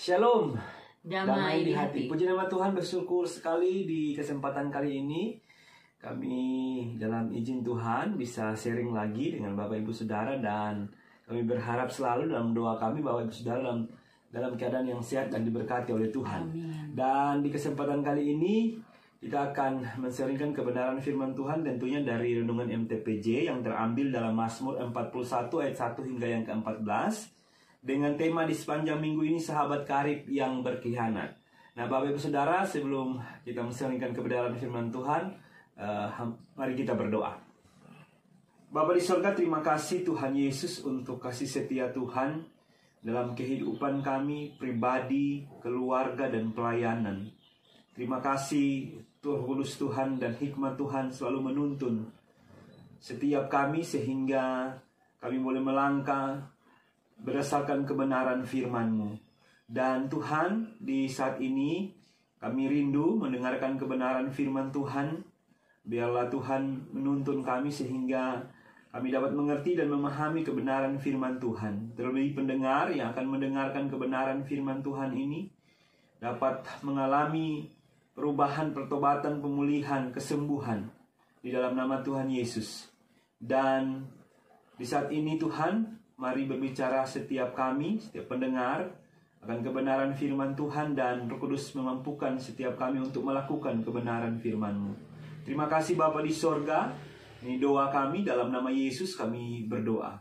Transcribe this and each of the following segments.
Shalom, Damai di hati. Puji nama Tuhan, bersyukur sekali di kesempatan kali ini kami dalam izin Tuhan bisa sharing lagi dengan Bapak Ibu Saudara, dan kami berharap selalu dalam doa kami Bapak Ibu Saudara dalam keadaan yang sehat dan diberkati oleh Tuhan. Amin. Dan di kesempatan kali ini kita akan men-sharingkan kebenaran firman Tuhan tentunya dari renungan MTPJ yang terambil dalam Mazmur 41 ayat 1 hingga yang ke-14. Dengan tema di sepanjang minggu ini, sahabat karib yang berkhianat. Nah, Bapak Ibu Saudara, sebelum kita men-sharingkan kebenaran firman Tuhan, mari kita berdoa. Bapa di sorga, terima kasih Tuhan Yesus untuk kasih setia Tuhan dalam kehidupan kami, pribadi, keluarga, dan pelayanan. Terima kasih Roh Kudus Tuhan dan hikmat Tuhan selalu menuntun setiap kami sehingga kami boleh melangkah berdasarkan kebenaran firman-Mu. Dan Tuhan, di saat ini kami rindu mendengarkan kebenaran firman Tuhan. Biarlah Tuhan menuntun kami sehingga kami dapat mengerti dan memahami kebenaran firman Tuhan. Terlebih pendengar yang akan mendengarkan kebenaran firman Tuhan ini dapat mengalami perubahan, pertobatan, pemulihan, kesembuhan di dalam nama Tuhan Yesus. Dan di saat ini Tuhan, mari berbicara setiap kami, setiap pendengar akan kebenaran firman Tuhan, dan Roh Kudus memampukan setiap kami untuk melakukan kebenaran firman-Mu. Terima kasih Bapa di sorga. Ini doa kami, dalam nama Yesus kami berdoa.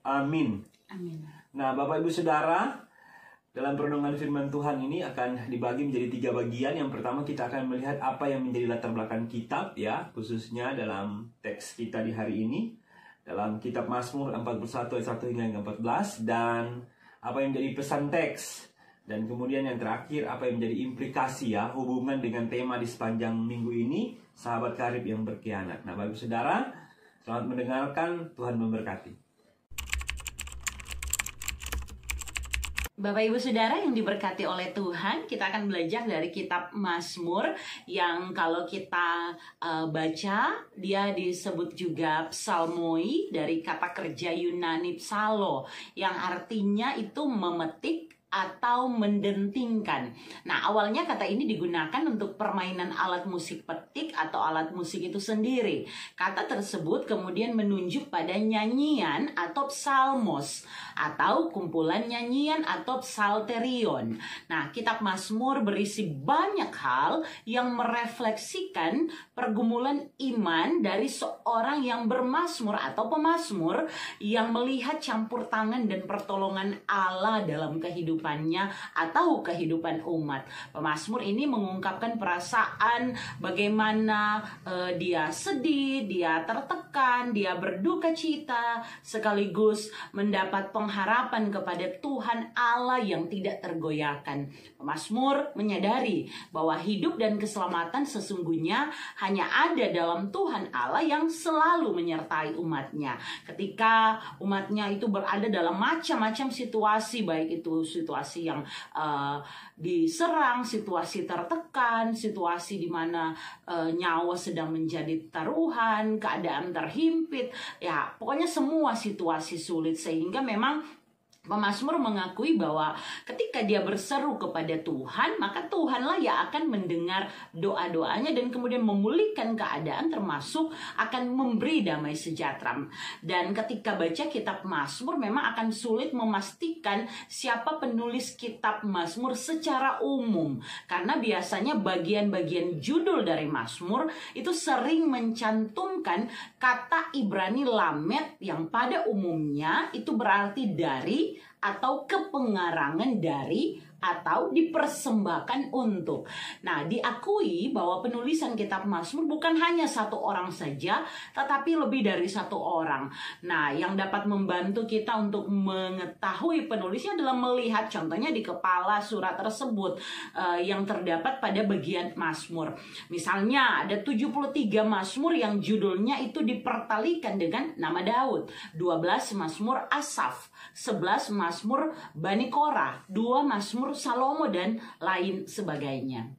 Amin. Amin. Nah, Bapak Ibu Saudara, dalam perenungan firman Tuhan ini akan dibagi menjadi 3 bagian. Yang pertama kita akan melihat apa yang menjadi latar belakang kitab, ya, khususnya dalam teks kita di hari ini, dalam kitab Mazmur 41 ayat 1 hingga yang ke-14, dan apa yang menjadi pesan teks. Dan kemudian yang terakhir, apa yang menjadi implikasi, ya, hubungan dengan tema di sepanjang minggu ini, sahabat karib yang berkhianat. Nah, Bapak Saudara, selamat mendengarkan, Tuhan memberkati. Bapak Ibu Saudara yang diberkati oleh Tuhan, kita akan belajar dari kitab Mazmur yang kalau kita baca, dia disebut juga psalmoi dari kata kerja Yunani psalo, yang artinya itu memetik atau mendentingkan. Nah, awalnya kata ini digunakan untuk permainan alat musik petik atau alat musik itu sendiri. Kata tersebut kemudian menunjuk pada nyanyian atau psalmos atau kumpulan nyanyian atau psalterion. Nah, kitab Mazmur berisi banyak hal yang merefleksikan pergumulan iman dari seorang yang bermazmur atau pemazmur yang melihat campur tangan dan pertolongan Allah dalam kehidupannya atau kehidupan umat. Pemazmur ini mengungkapkan perasaan bagaimana dia sedih, dia tertekan, dia berduka cita, sekaligus mendapat pengharapan kepada Tuhan Allah yang tidak tergoyahkan. Pemazmur menyadari bahwa hidup dan keselamatan sesungguhnya hanya ada dalam Tuhan Allah yang selalu menyertai umatnya. Ketika umatnya itu berada dalam macam-macam situasi, baik itu situasi yang diserang, situasi tertekan, situasi di mana nyawa sedang menjadi taruhan, keadaan terhimpit, ya pokoknya semua situasi sulit, sehingga memang pemazmur mengakui bahwa ketika dia berseru kepada Tuhan, maka Tuhanlah yang akan mendengar doa-doanya dan kemudian memulihkan keadaan, termasuk akan memberi damai sejahtera. Dan ketika baca kitab Mazmur memang akan sulit memastikan siapa penulis kitab Mazmur secara umum, karena biasanya bagian-bagian judul dari Mazmur itu sering mencantumkan kata Ibrani lamed yang pada umumnya itu berarti dari atau kepengarangan dari atau dipersembahkan untuk. Nah, diakui bahwa penulisan kitab Mazmur bukan hanya satu orang saja, tetapi lebih dari satu orang. Nah, yang dapat membantu kita untuk mengetahui penulisnya adalah melihat contohnya di kepala surat tersebut yang terdapat pada bagian Mazmur. Misalnya ada 73 Mazmur yang judulnya itu dipertalikan dengan nama Daud, 12 Mazmur Asaf, 11 Mazmur Bani Korah, 2 Mazmur Salomo, dan lain sebagainya.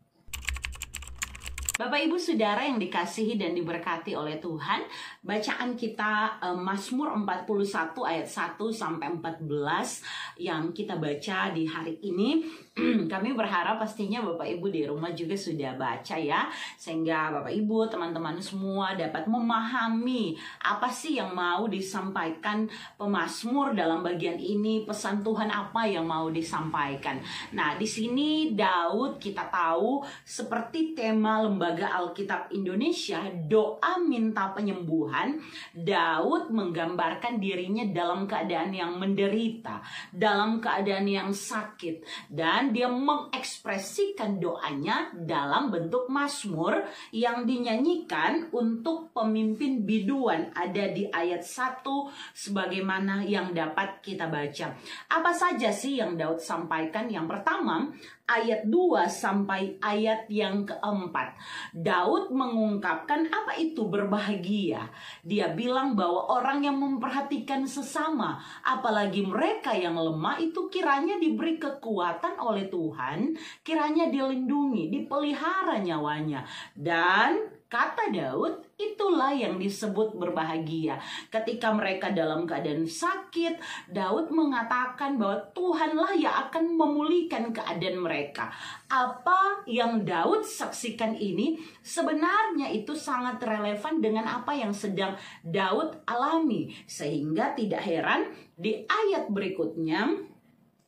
Bapak Ibu Saudara yang dikasihi dan diberkati oleh Tuhan, bacaan kita Mazmur 41 ayat 1 sampai 14 yang kita baca di hari ini. Kami berharap pastinya Bapak Ibu di rumah juga sudah baca ya, sehingga Bapak Ibu, teman-teman semua dapat memahami apa sih yang mau disampaikan pemazmur dalam bagian ini, pesan Tuhan apa yang mau disampaikan. Nah, di sini Daud kita tahu seperti tema Lembaga Alkitab Indonesia, doa minta penyembuhan. Daud menggambarkan dirinya dalam keadaan yang menderita, dalam keadaan yang sakit, dan dia mengekspresikan doanya dalam bentuk mazmur yang dinyanyikan untuk pemimpin biduan. Ada di ayat 1 sebagaimana yang dapat kita baca. Apa saja sih yang Daud sampaikan? Yang pertama, ayat 2 sampai ayat yang keempat. Daud mengungkapkan apa itu berbahagia. Dia bilang bahwa orang yang memperhatikan sesama, apalagi mereka yang lemah, itu kiranya diberi kekuatan oleh Tuhan, kiranya dilindungi, dipelihara nyawanya. Dan kata Daud, itulah yang disebut berbahagia. Ketika mereka dalam keadaan sakit, Daud mengatakan bahwa Tuhanlah yang akan memulihkan keadaan mereka. Apa yang Daud saksikan ini sebenarnya itu sangat relevan dengan apa yang sedang Daud alami. Sehingga tidak heran di ayat berikutnya,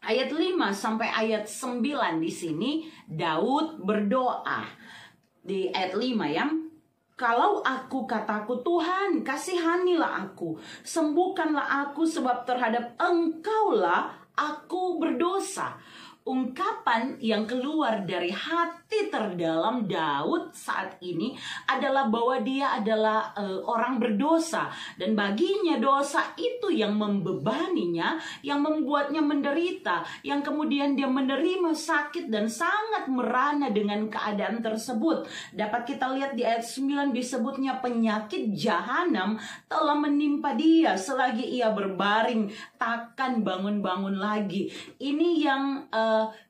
ayat 5 sampai ayat 9 di sini Daud berdoa. Di ayat 5 ya. Kalau aku kataku, Tuhan kasihanilah aku, sembuhkanlah aku sebab terhadap Engkaulah aku berdosa. Ungkapan yang keluar dari hati terdalam Daud saat ini adalah bahwa dia adalah orang berdosa, dan baginya dosa itu yang membebaninya, yang membuatnya menderita, yang kemudian dia menerima sakit dan sangat merana dengan keadaan tersebut. Dapat kita lihat di ayat 9 disebutnya penyakit jahanam telah menimpa dia, selagi ia berbaring takkan bangun-bangun lagi. Ini yang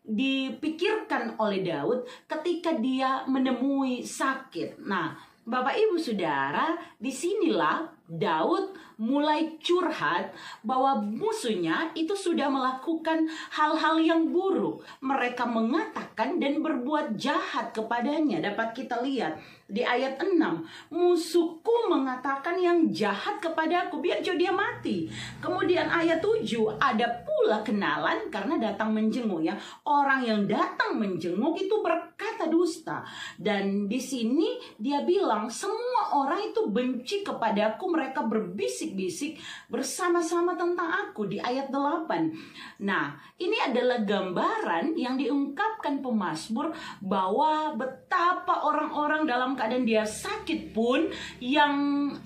dipikirkan oleh Daud ketika dia menemui sakit. Nah, Bapak Ibu Saudara, disinilah Daud mulai curhat bahwa musuhnya itu sudah melakukan hal-hal yang buruk. Mereka mengatakan dan berbuat jahat kepadanya. Dapat kita lihat di ayat 6, musuhku mengatakan yang jahat kepadaku, biar dia mati. Kemudian ayat 7, ada pula kenalan karena datang menjenguk ya. Orang yang datang menjenguk itu berkata dusta. Dan di sini dia bilang semua orang itu benci kepadaku, mereka berbisik-bisik bersama-sama tentang aku di ayat 8. Nah, ini adalah gambaran yang diungkapkan pemazmur bahwa betapa orang-orang dalam keadaan dia sakit pun yang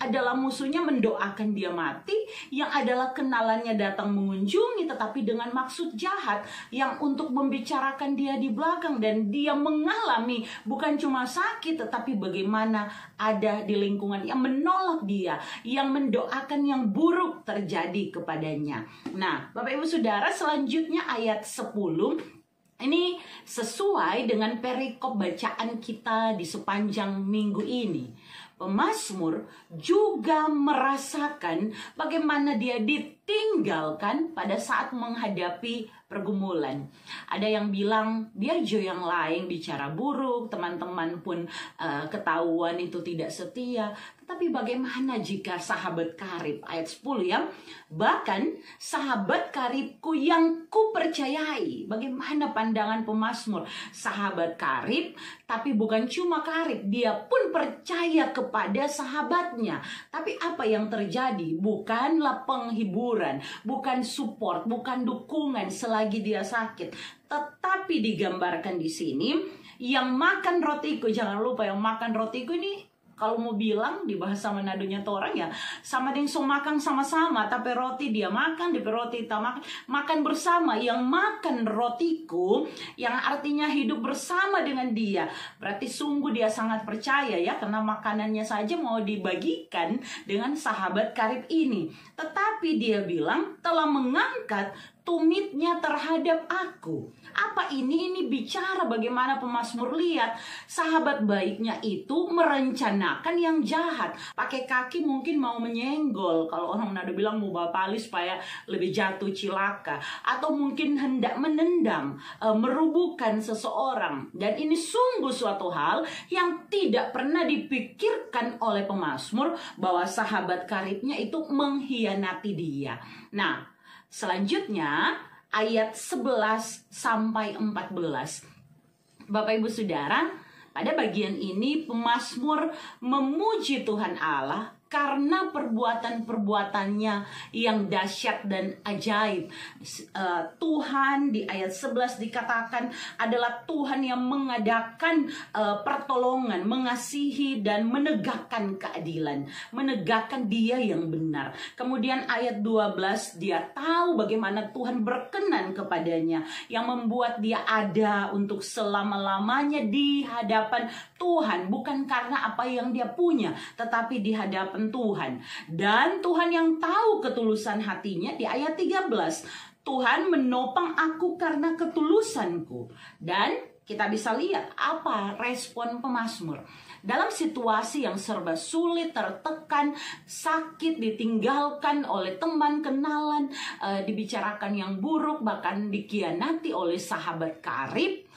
adalah musuhnya mendoakan dia mati, yang adalah kenalannya datang mengunjungi tetapi dengan maksud jahat, yang untuk membicarakan dia di belakang, dan dia mengalami bukan cuma sakit tetapi bagaimana ada di lingkungan yang menolak dia, yang mendoakan yang buruk terjadi kepadanya. Nah, Bapak Ibu Saudara, selanjutnya ayat 10 ini sesuai dengan perikop bacaan kita di sepanjang minggu ini. Pemazmur juga merasakan bagaimana dia ditinggalkan pada saat menghadapi pergumulan. Ada yang bilang biar yang lain bicara buruk, teman-teman pun ketahuan itu tidak setia. Tetapi bagaimana jika sahabat karib? Ayat 10 ya. Bahkan sahabat karibku yang kupercayai. Bagaimana pandangan pemazmur? Sahabat karib, tapi bukan cuma karib, dia pun percaya kepada sahabatnya. Tapi apa yang terjadi? Bukanlah penghiburan, bukan support, bukan dukungan selagi dia sakit. Tetapi digambarkan di sini, yang makan rotiku, jangan lupa yang makan rotiku ini, kalau mau bilang di bahasa Manadonya tuh orang ya, sama dengan so makan sama-sama, tapi roti dia makan, di roti kita makan bersama. Yang makan rotiku, yang artinya hidup bersama dengan dia, berarti sungguh dia sangat percaya ya, karena makanannya saja mau dibagikan dengan sahabat karib ini. Tetapi dia bilang telah mengangkat tumitnya terhadap aku. Apa ini? Ini bicara bagaimana pemazmur lihat sahabat baiknya itu merencanakan yang jahat. Pakai kaki mungkin mau menyenggol, kalau orang Manado bilang mau bawa tali supaya lebih jatuh cilaka. Atau mungkin hendak menendang, merubuhkan seseorang. Dan ini sungguh suatu hal yang tidak pernah dipikirkan oleh pemazmur, bahwa sahabat karibnya itu mengkhianati dia. Nah, selanjutnya ayat 11 sampai 14. Bapak Ibu Saudara, pada bagian ini pemazmur memuji Tuhan Allah karena perbuatan-perbuatannya yang dahsyat dan ajaib. Tuhan di ayat 11 dikatakan adalah Tuhan yang mengadakan pertolongan, mengasihi dan menegakkan keadilan, menegakkan Dia yang benar. Kemudian ayat 12, dia tahu bagaimana Tuhan berkenan kepadanya, yang membuat dia ada untuk selama-lamanya di hadapan Tuhan, bukan karena apa yang dia punya, tetapi di hadapan Tuhan. Dan Tuhan yang tahu ketulusan hatinya, di ayat 13, Tuhan menopang aku karena ketulusanku. Dan kita bisa lihat apa respon pemazmur. Dalam situasi yang serba sulit, tertekan, sakit, ditinggalkan oleh teman, kenalan, dibicarakan yang buruk, bahkan dikhianati oleh sahabat karib,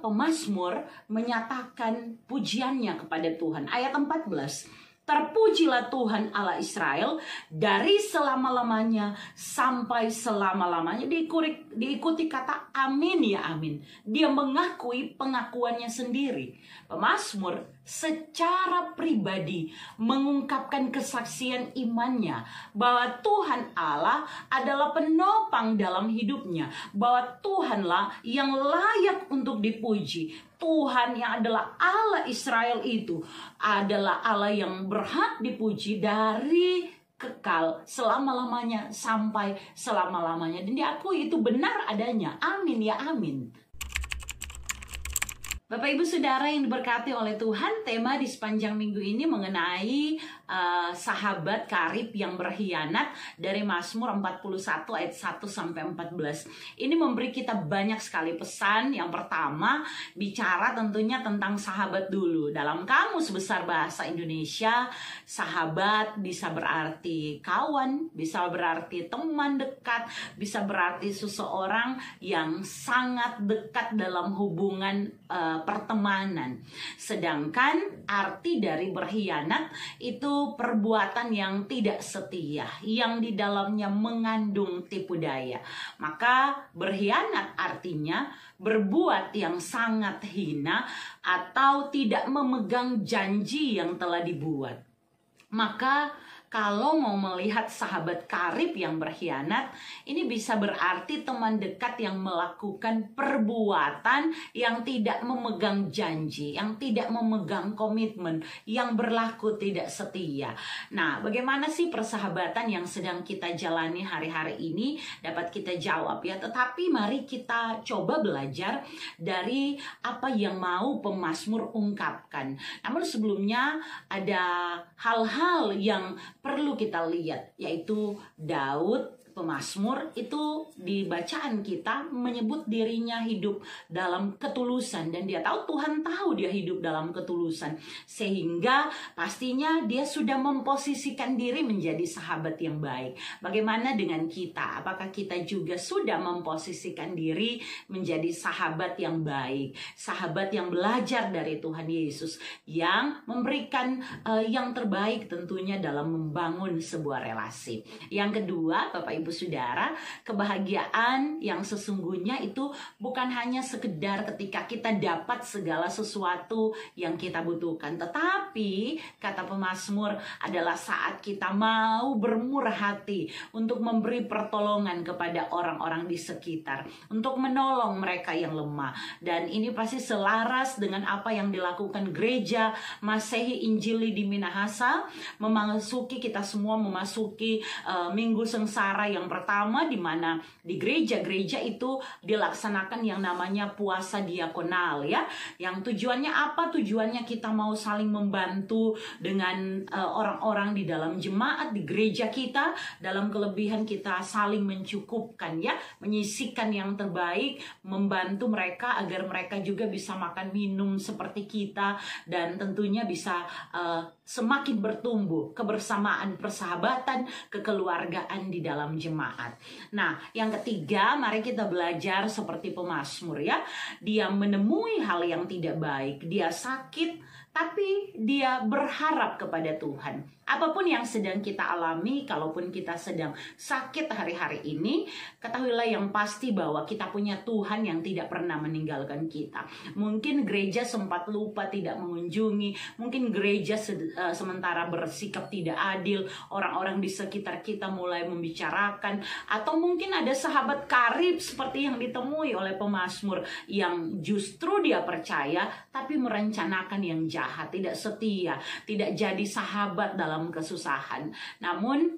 pemazmur menyatakan pujiannya kepada Tuhan. Ayat 14, terpujilah Tuhan Allah Israel dari selama-lamanya sampai selama-lamanya. Diikuti kata amin ya amin. Dia mengakui pengakuannya sendiri. Pemazmur secara pribadi mengungkapkan kesaksian imannya bahwa Tuhan Allah adalah penopang dalam hidupnya, bahwa Tuhanlah yang layak untuk dipuji. Tuhan yang adalah Allah Israel itu adalah Allah yang berhak dipuji dari kekal selama-lamanya sampai selama-lamanya. Dan diakui itu benar adanya. Amin ya amin. Bapak Ibu Saudara yang diberkati oleh Tuhan, tema di sepanjang minggu ini mengenai sahabat karib yang berkhianat dari Mazmur 41 ayat 1 sampai 14. Ini memberi kita banyak sekali pesan. Yang pertama, bicara tentunya tentang sahabat dulu. Dalam Kamus Besar Bahasa Indonesia, sahabat bisa berarti kawan, bisa berarti teman dekat, bisa berarti seseorang yang sangat dekat dalam hubungan pertemanan. Sedangkan arti dari berkhianat itu perbuatan yang tidak setia, yang di dalamnya mengandung tipu daya. Maka berkhianat artinya berbuat yang sangat hina atau tidak memegang janji yang telah dibuat. Maka kalau mau melihat sahabat karib yang berkhianat, ini bisa berarti teman dekat yang melakukan perbuatan yang tidak memegang janji, yang tidak memegang komitmen, yang berlaku tidak setia. Nah, bagaimana sih persahabatan yang sedang kita jalani hari-hari ini? Dapat kita jawab ya, tetapi mari kita coba belajar dari apa yang mau pemazmur ungkapkan. Namun sebelumnya ada hal-hal yang perlu kita lihat, yaitu Daud pemazmur itu di bacaan kita menyebut dirinya hidup dalam ketulusan, dan dia tahu Tuhan tahu dia hidup dalam ketulusan, sehingga pastinya dia sudah memposisikan diri menjadi sahabat yang baik. Bagaimana dengan kita? Apakah kita juga sudah memposisikan diri menjadi sahabat yang baik, sahabat yang belajar dari Tuhan Yesus, yang memberikan yang terbaik tentunya dalam membangun sebuah relasi. Yang kedua, Bapak Ibu Saudara, kebahagiaan yang sesungguhnya itu bukan hanya sekedar ketika kita dapat segala sesuatu yang kita butuhkan, tetapi kata pemazmur adalah saat kita mau bermurah hati untuk memberi pertolongan kepada orang-orang di sekitar, untuk menolong mereka yang lemah. Dan ini pasti selaras dengan apa yang dilakukan gereja Masehi Injili di Minahasa, kita semua memasuki minggu sengsara yang pertama di mana di gereja-gereja itu dilaksanakan yang namanya puasa diakonal ya. Yang tujuannya apa? Tujuannya kita mau saling membantu dengan orang-orang di dalam jemaat, di gereja kita. Dalam kelebihan kita saling mencukupkan ya, menyisihkan yang terbaik, membantu mereka agar mereka juga bisa makan minum seperti kita, dan tentunya bisa semakin bertumbuh kebersamaan, persahabatan, kekeluargaan di dalam jemaat. Nah, yang ketiga, mari kita belajar seperti pemazmur ya. Dia menemui hal yang tidak baik, dia sakit, tapi dia berharap kepada Tuhan. Apapun yang sedang kita alami, kalaupun kita sedang sakit hari-hari ini, ketahuilah yang pasti bahwa kita punya Tuhan yang tidak pernah meninggalkan kita. Mungkin gereja sempat lupa tidak mengunjungi, mungkin gereja sementara bersikap tidak adil, orang-orang di sekitar kita mulai membicarakan, atau mungkin ada sahabat karib seperti yang ditemui oleh pemazmur yang justru dia percaya tapi merencanakan yang jahat, tidak setia, tidak jadi sahabat dalam kesusahan. Namun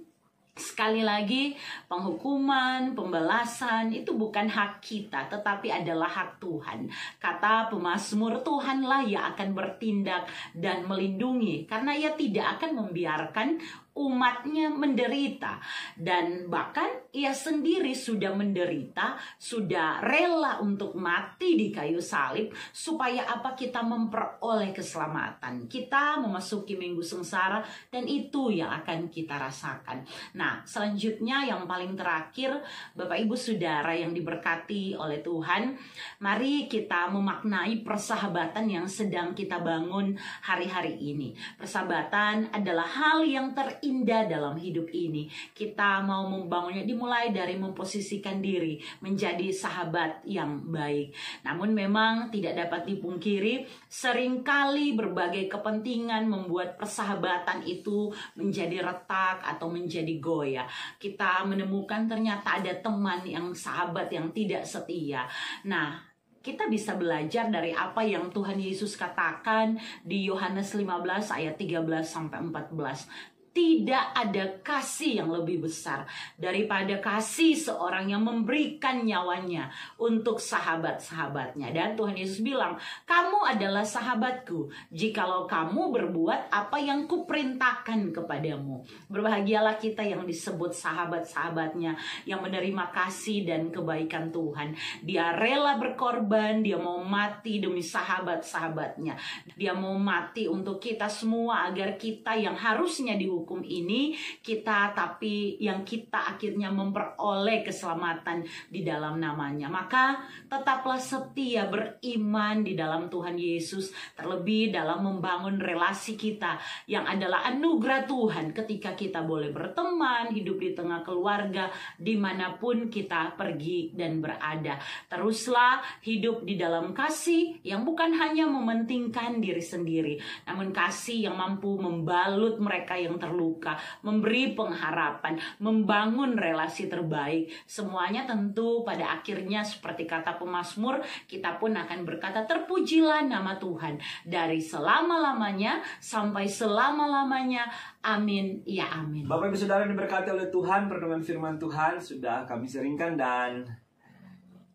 sekali lagi, penghukuman, pembalasan itu bukan hak kita, tetapi adalah hak Tuhan. Kata pemazmur, Tuhanlah yang akan bertindak dan melindungi, karena Ia tidak akan membiarkan umatnya menderita. Dan bahkan Ia sendiri sudah menderita, sudah rela untuk mati di kayu salib, supaya apa? Kita memperoleh keselamatan. Kita memasuki minggu sengsara, dan itu yang akan kita rasakan. Nah, selanjutnya yang paling terakhir, Bapak Ibu Saudara yang diberkati oleh Tuhan, mari kita memaknai persahabatan yang sedang kita bangun hari-hari ini. Persahabatan adalah hal yang indah dalam hidup ini. Kita mau membangunnya dimulai dari memposisikan diri menjadi sahabat yang baik. Namun memang tidak dapat dipungkiri, seringkali berbagai kepentingan membuat persahabatan itu menjadi retak atau menjadi goyah. Kita menemukan ternyata ada teman yang sahabat yang tidak setia. Nah, kita bisa belajar dari apa yang Tuhan Yesus katakan di Yohanes 15 ayat 13 sampai 14. Tidak ada kasih yang lebih besar daripada kasih seorang yang memberikan nyawanya untuk sahabat-sahabatnya. Dan Tuhan Yesus bilang, kamu adalah sahabatku jikalau kamu berbuat apa yang kuperintahkan kepadamu. Berbahagialah kita yang disebut sahabat-sahabatnya, yang menerima kasih dan kebaikan Tuhan. Dia rela berkorban, dia mau mati demi sahabat-sahabatnya. Dia mau mati untuk kita semua agar kita yang harusnya dihukum ini kita, tapi yang kita akhirnya memperoleh keselamatan di dalam namanya. Maka tetaplah setia beriman di dalam Tuhan Yesus, terlebih dalam membangun relasi kita yang adalah anugerah Tuhan ketika kita boleh berteman, hidup di tengah keluarga, dimanapun kita pergi dan berada. Teruslah hidup di dalam kasih yang bukan hanya mementingkan diri sendiri, namun kasih yang mampu membalut mereka yang terluka, memberi pengharapan, membangun relasi terbaik. Semuanya tentu pada akhirnya seperti kata pemazmur, kita pun akan berkata, terpujilah nama Tuhan dari selama-lamanya sampai selama-lamanya. Amin, ya amin. Bapak Ibu Saudara diberkati oleh Tuhan, pertemuan firman Tuhan sudah kami seringkan dan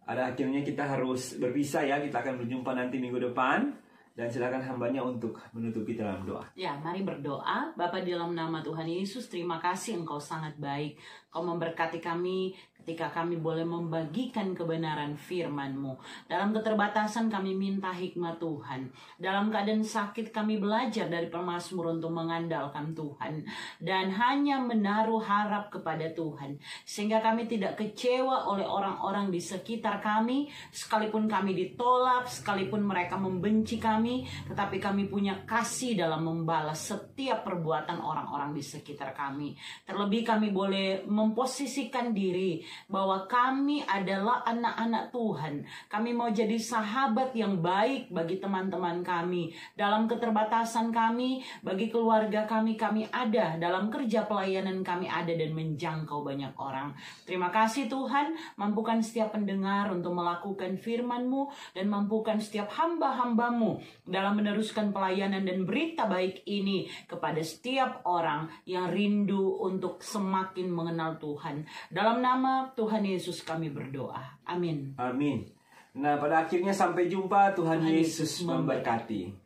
ada akhirnya kita harus berpisah ya. Kita akan berjumpa nanti minggu depan. Dan silakan hambanya untuk menutupi dalam doa. Ya, mari berdoa. Bapa, di dalam nama Tuhan Yesus, terima kasih Engkau sangat baik. Kau memberkati kami ketika kami boleh membagikan kebenaran firman-Mu. Dalam keterbatasan kami minta hikmat Tuhan. Dalam keadaan sakit kami belajar dari pemazmur untuk mengandalkan Tuhan. Dan hanya menaruh harap kepada Tuhan. Sehingga kami tidak kecewa oleh orang-orang di sekitar kami. Sekalipun kami ditolak, sekalipun mereka membenci kami, tetapi kami punya kasih dalam membalas setiap perbuatan orang-orang di sekitar kami. Terlebih kami boleh memposisikan diri bahwa kami adalah anak-anak Tuhan. Kami mau jadi sahabat yang baik bagi teman-teman kami. Dalam keterbatasan kami, bagi keluarga kami ada. Dalam kerja pelayanan kami ada dan menjangkau banyak orang. Terima kasih Tuhan, mampukan setiap pendengar untuk melakukan firman-Mu dan mampukan setiap hamba-hamba-Mu dalam meneruskan pelayanan dan berita baik ini kepada setiap orang yang rindu untuk semakin mengenal Tuhan. Dalam nama Tuhan Yesus kami berdoa. Amin. Amin. Nah, pada akhirnya sampai jumpa. Tuhan Yesus memberkati.